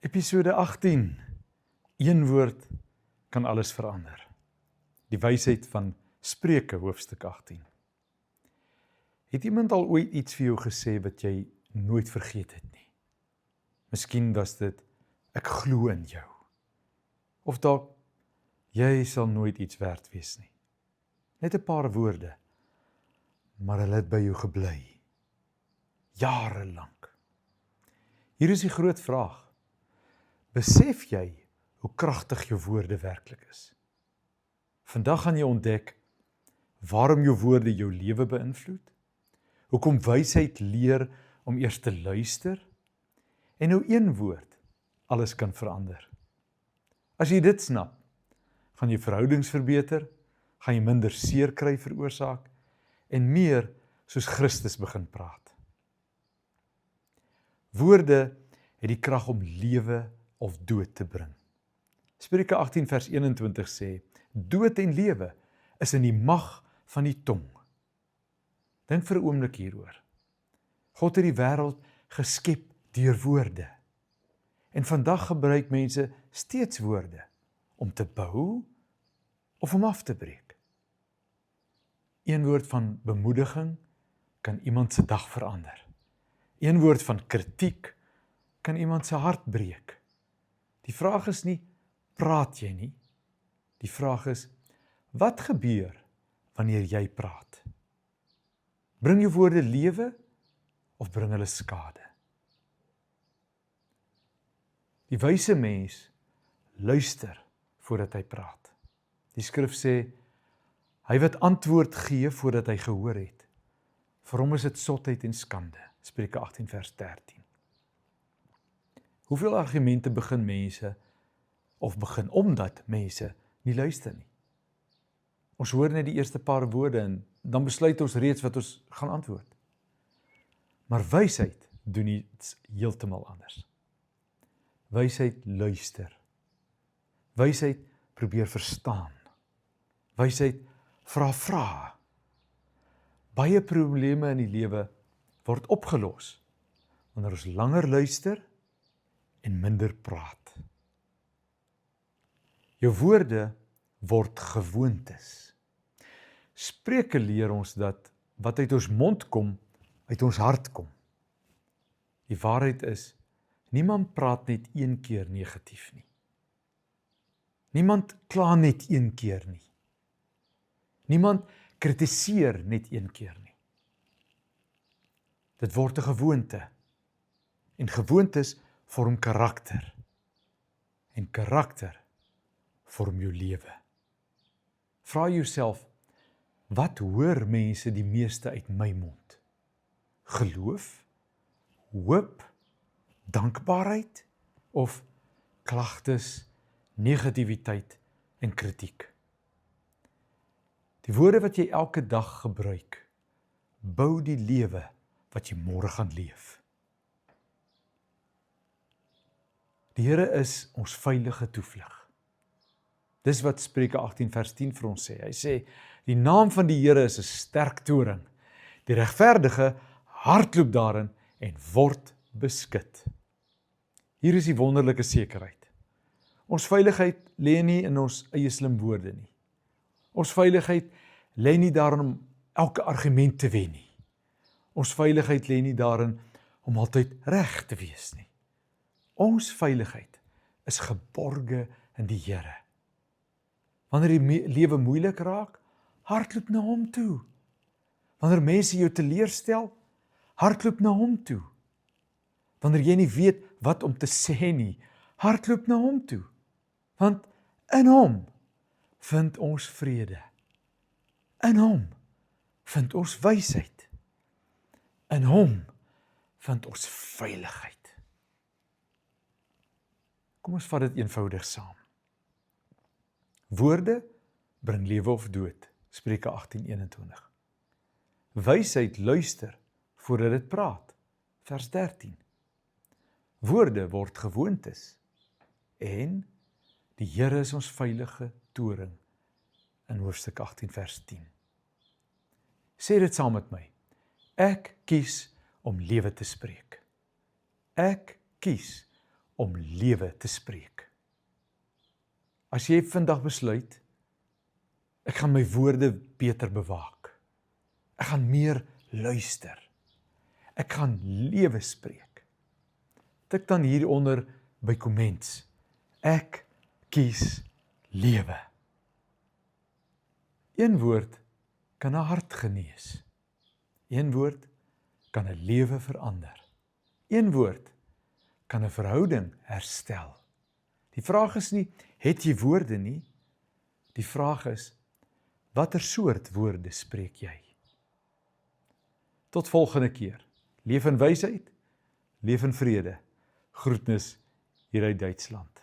Episode 18. Een woord kan alles verander. Die wysheid van Spreuke hoofstuk 18. Het iemand al ooit iets vir jou gesê wat jy nooit vergeet het nie? Miskien was dit, ek glo in jou. Of dalk, jy sal nooit iets werd wees nie. Net 'n paar woorde, maar hulle het by jou gebly. Jare lank. Hier is die groot vraag. Besef jy hoe kragtig jou woorde werklik is? Vandag gaan jy ontdek waarom jou woorde jou lewe beïnvloed, hoekom wysheid leer om eers te luister, en hoe een woord alles kan verander. As jy dit snap, gaan jy verhoudings verbeter, gaan jy minder seer kry veroorsaak, en meer soos Christus begin praat. Woorde het die krag om lewe of dood te bring. Spreuke 18 vers 21 sê, dood en lewe is in die mag van die tong. Dink vir 'n oomblik hieroor. God het die wêreld geskep deur woorde. En vandag gebruik mense steeds woorde om te bou of om af te breek. Een woord van bemoediging kan iemand se dag verander. Een woord van kritiek kan iemand se hart breek. Die vraag is nie, praat jy nie? Die vraag is, wat gebeur wanneer jy praat? Bring jou woorde lewe of bring hulle skade? Die wyse mens luister voordat hy praat. Die skrif sê, hy wat antwoord gee voordat hy gehoor het, vir hom is dit sotheid en skande. Spreuke 18 vers 13. Hoeveel argumente begin mense, of begin omdat mense nie luister nie? Ons hoor net die eerste paar woorde en dan besluit ons reeds wat ons gaan antwoord. Maar wysheid doen iets heeltemal anders. Wysheid luister. Wysheid probeer verstaan. Wysheid vra. Baie probleme in die lewe word opgelos wanneer ons langer luister en minder praat. Jou woorde word gewoontes. Spreuke leer ons dat wat uit ons mond kom, uit ons hart kom. Die waarheid is, niemand praat net een keer negatief nie. Niemand kla net een keer nie. Niemand kritiseer net een keer nie. Dit word 'n gewoonte. En gewoontes vorm karakter. En karakter vorm jou lewe. Vra jouself, wat hoor mense die meeste uit my mond? Geloof, hoop, dankbaarheid of klagtes, negativiteit en kritiek? Die woorde wat jy elke dag gebruik, bou die lewe wat jy môre gaan leef. Die Here is ons veilige toevlug. Dis wat Spreuke 18 vers 10 vir ons sê. Hy sê, die naam van die Here is 'n sterk toring. Die regverdige hardloop daarin en word beskud. Hier is die wonderlike sekerheid. Ons veiligheid lê nie in ons eie slim woorde nie. Ons veiligheid lê nie daarin om elke argument te wen nie. Ons veiligheid lê nie daarin om altyd reg te wees nie. Ons veiligheid is geborge in die Here. Wanneer die lewe moeilik raak, hardloop na hom toe. Wanneer mense jou teleurstel, hardloop na hom toe. Wanneer jy nie weet wat om te sê nie, hardloop na hom toe. Want in hom vind ons vrede. In hom vind ons wysheid. In hom vind ons veiligheid. Kom ons vat dit eenvoudig saam. Woorde bring lewe of dood. Spreuke 18:21. Wysheid luister voordat dit praat. Vers 13. Woorde word gewoontes. En die Here is ons veilige toring. In hoofstuk 18 vers 10. Sê dit saam met my. Ek kies om lewe te spreek. Ek kies om lewe te spreek. As jy vandag besluit, ek gaan my woorde beter bewaak. Ek gaan meer luister. Ek gaan lewe spreek. Tik dan hieronder by komments. Ek kies lewe. Een woord kan 'n hart genees. Een woord kan 'n lewe verander. Een woord kan 'n verhouding herstel. Die vraag is nie, het jy woorde nie? Die vraag is, watter soort woorde spreek jy? Tot volgende keer. Leef in wysheid, leef in vrede. Groetnis hier uit Duitsland.